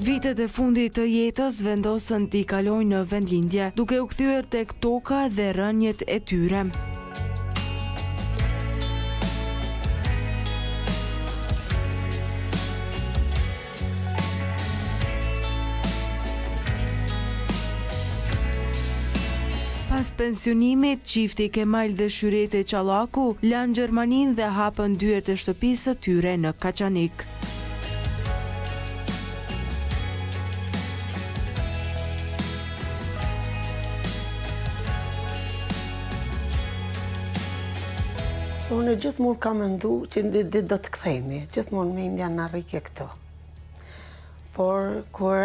Vitet e fundit të jetës vendosën t'i kalojnë në vendlindje, duke u kthyer tek toka dhe rënjet e tyre. Pas pensionimit, çifti Kemal dhe Shyrete Qallaku lanë Gjermaninë dhe hapën dyert e shtëpisë së tyre në Kaçanik. Unë gjithmonë kam mendu që do të kthehemi, gjithmonë me indja në rrike këto. Por kur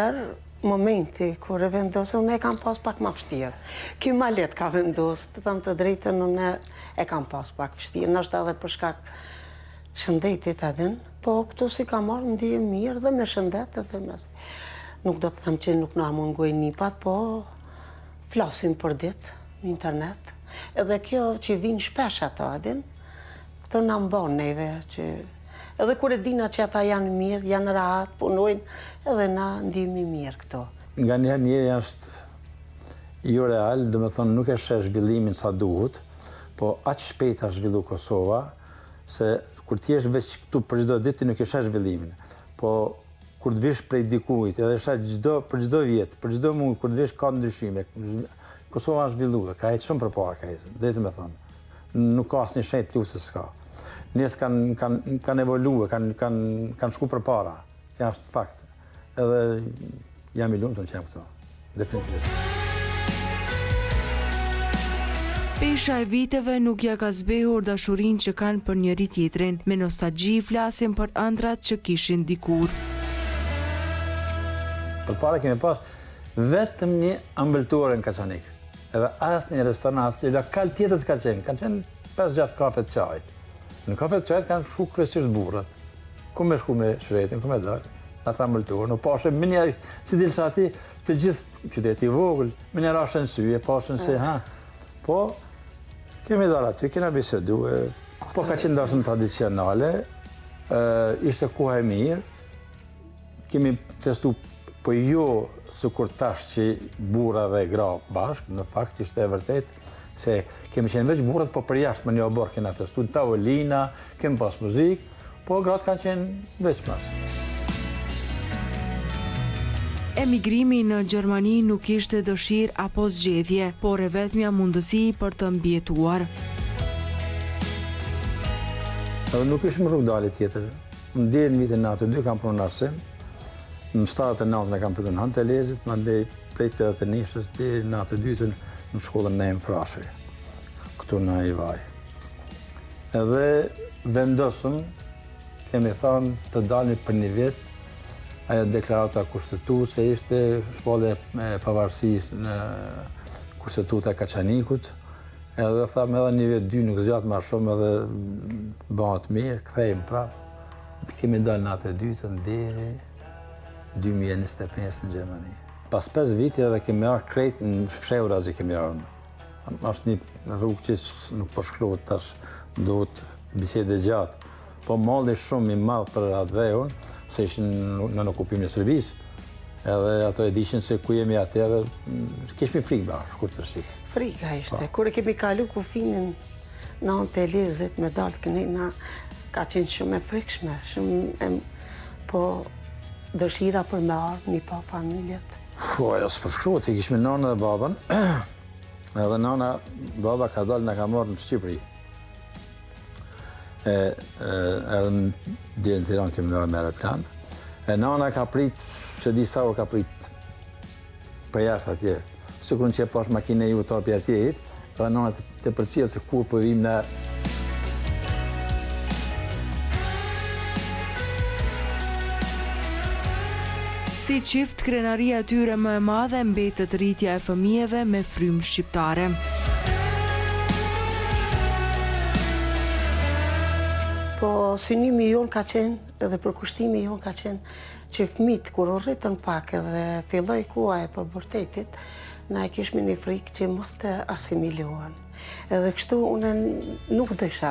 momenti kur e vendosë, unë e kam pas pak më vështirë. Ky ma let ka vendosë, të thëmë të drejtën, unë e kam pas pak vështirë, nështë edhe për shkak të shëndetit edhin, po këtu si ka marrë ndije mirë dhe me shëndet edhe me... Nuk do të thëmë që nuk na mungoj nipat, po flasim për ditë në internet. Edhe kjo që vinë shpesh ato edhin, këto na mbon neve që... Edhe kur e dina që ata janë mirë, janë rahat, punojnë, edhe na ndihmi mirë këto. Nga njëri është jo real, dhe me thonë nuk e sheh zhvillimin sa duhet, po aq shpejt a zhvillu Kosova, se kur ti jesh veç këtu për çdo ditë ti nuk e sheh zhvillimin. Po kur të vish prej dikujt, edhe sheh për çdo vit, për çdo muaj kur të vish ka ndryshime. Kosova është zhvilluar, ka ecë shumë përpara ka ecë, drejtë me thonë. Nuk ka asnjë shenjë luftë s'ka. Njerëz kanë evoluar, kanë shku përpara. Kjo është fakt. Edhe jam i lumtur që jam këtu. Definitivisht. Pesha e viteve nuk ja ka zbehur dashurinë që kanë për njëri tjetrin. Me nostalgji flasin për ëndrat që kishin dikur. Përpara kemi pas vetëm një ëmbëltuar në Kaçanik. Edhe asnjë restoran, asnjë lokal tjetër s'ka qenë. Kanë qenë 5-6 kafe të çajit. Në kafe të çajit kanë shku kryesisht burrat. Ku me shku me Shretin, ku me dalë. Ata mbëltuar, nuk pashë më njerëz, si dilsa aty të gjithë qyteti i vogël, më njerë ashën sy, e pashën se ha. Po kemi dalë aty, kena bisedu, po ka qenë dashën tradicionale, ishte koha e mirë, kemi festu, po jo së kur tash që burra dhe gra bashkë, në fakt ishte e vërtet, se kemi qenë veç burrat, po për jashtë më një obor kena festu, në tavolina, kemi pas muzikë, po gratë kanë qenë veç mas. Emigrimi në Gjermani nuk ishte dëshirë apo zgjedhje, por e vetmja mundësi për të mbjetuar. Nuk ishte më rrugë dalje tjetër. Deri në vitin 92 kam punuar në arsim. Në 79 kam filluar në Hantelezit, mandej prej 81-shës deri në 92-ën në shkollën në Frashëri, këtu në Ivaj. Edhe vendosëm, kemi thënë të dalmi për një vit, ajo deklarata kushtetuese ishte shpallja e pavarësisë në kushtetuta e Kaçanikut, edhe thamë edhe një vit, 2 nuk zgjat më shumë edhe bëhet mirë, kthehemi prapë. Kemi dalë në 92-ën deri 2025 në Gjermani. Pas 5 vite edhe kemi arë krejt në fshehura që kemi arë. Është një rrugë që nuk përshkruhet tash, duhet bisede gjatë. Po malli shumë i madh për atë dhe unë, se ishin në okupimin e Serbisë. Edhe ato e dishin se ku jemi atë edhe kishmi frikë ba, shkurtërisht. Frika ishte. Kur e kemi kalu kufinin në Hantelezit me dalë kënina, ka qenë shumë e frikshme, po dëshira për me ardhë një pa familjet. Ajo së përshkruhet, i kishme nana dhe babën, edhe nana, baba ka dalë në ka marrë në Shqipëri. Edhe në Tiranë kemi marrë me aeroplan. Nana ka prit, që di sa ka prit për jashtë atje. Sikur në që e pash makine ju të apja atjejit, edhe nana të përcijat se kur për vim në... Si çift, krenaria e tyre më e madhe mbetet rritja e fëmijëve me frymë shqiptare. Po synimi jonë ka qenë, edhe përkushtimi jonë ka qenë që fëmijët kur u rritën pak edhe filloi koha e pubertetit, na e kishmi një frikë që mos të asimilohen. Edhe kështu unë nuk desha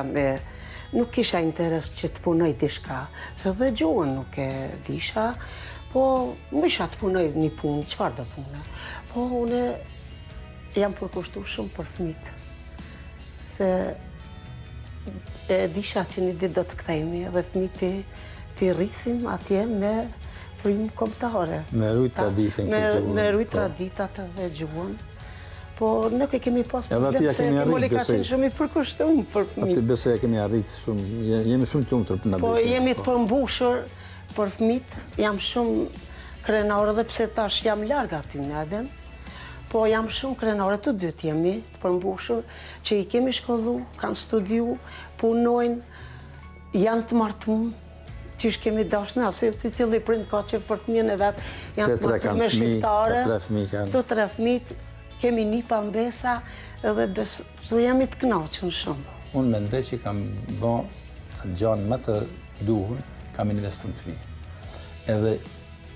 nuk kisha interes që të punoj diçka, se dhe gjuhën nuk e disha, Po, më isha të punoj një punë, qëfar do punë? Po, une jam përkushtu shumë për fëmijët. Se e disha që një ditë do të kthehemi dhe fëmijët të rrisim atje me frymë kombëtare. Me rujt traditën. Me rujt traditat dhe gjuhën. Po nuk e kemi pas problem se Timoli ka qenë shumë i përkushtuar për fëmijët. Aty besoj e kemi arritë shumë, jemi shumë të lumtur për na. Po jemi të përmbushur për fëmijët, jam shumë krenare edhe pse tash jam larg aty në Aden. Po jam shumë krenare, të dytë jemi të përmbushur, që i kemi shkollu, kanë studiu, punojnë, janë të martuar, qysh kemi dashnë, se si cili prind ka që për fëmijën e vetë, janë të martuar me shqiptare, të 3 fëmijë, kemi një pambesa edhe besu jemi të kënaqur shumë. Unë mendoj që kam bën gjanë më të duhur, kam investuar në fëmijë. Edhe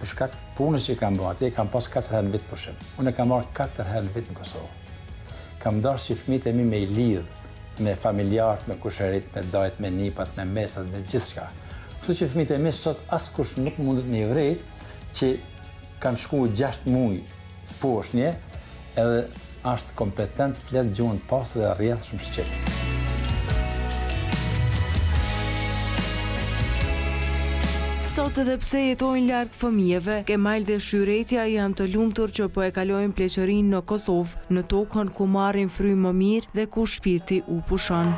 për shkak punës që kam bën atje, kam pas 4 herë në vit pushim. Unë kam marrë 4 herë në vit në Kosovë. Kam dashur që fëmijët e mi me i lidh me familjarët, me kushërit, me dajt, me nipat, me mesat, me gjithçka. Kështu që fëmijët e mi sot askush nuk mundet me i vrejt që kanë shkuar 6 muaj foshnje, edhe është kompetent, flet gjuhën pastër dhe rrjedh shumë shqip. Sot edhe pse jetojnë larg fëmijëve, Kemal dhe Shyretja janë të lumtur që po e kalojnë pleqërinë në Kosovë, në tokën ku marrin frymë më mirë dhe ku shpirti u pushon.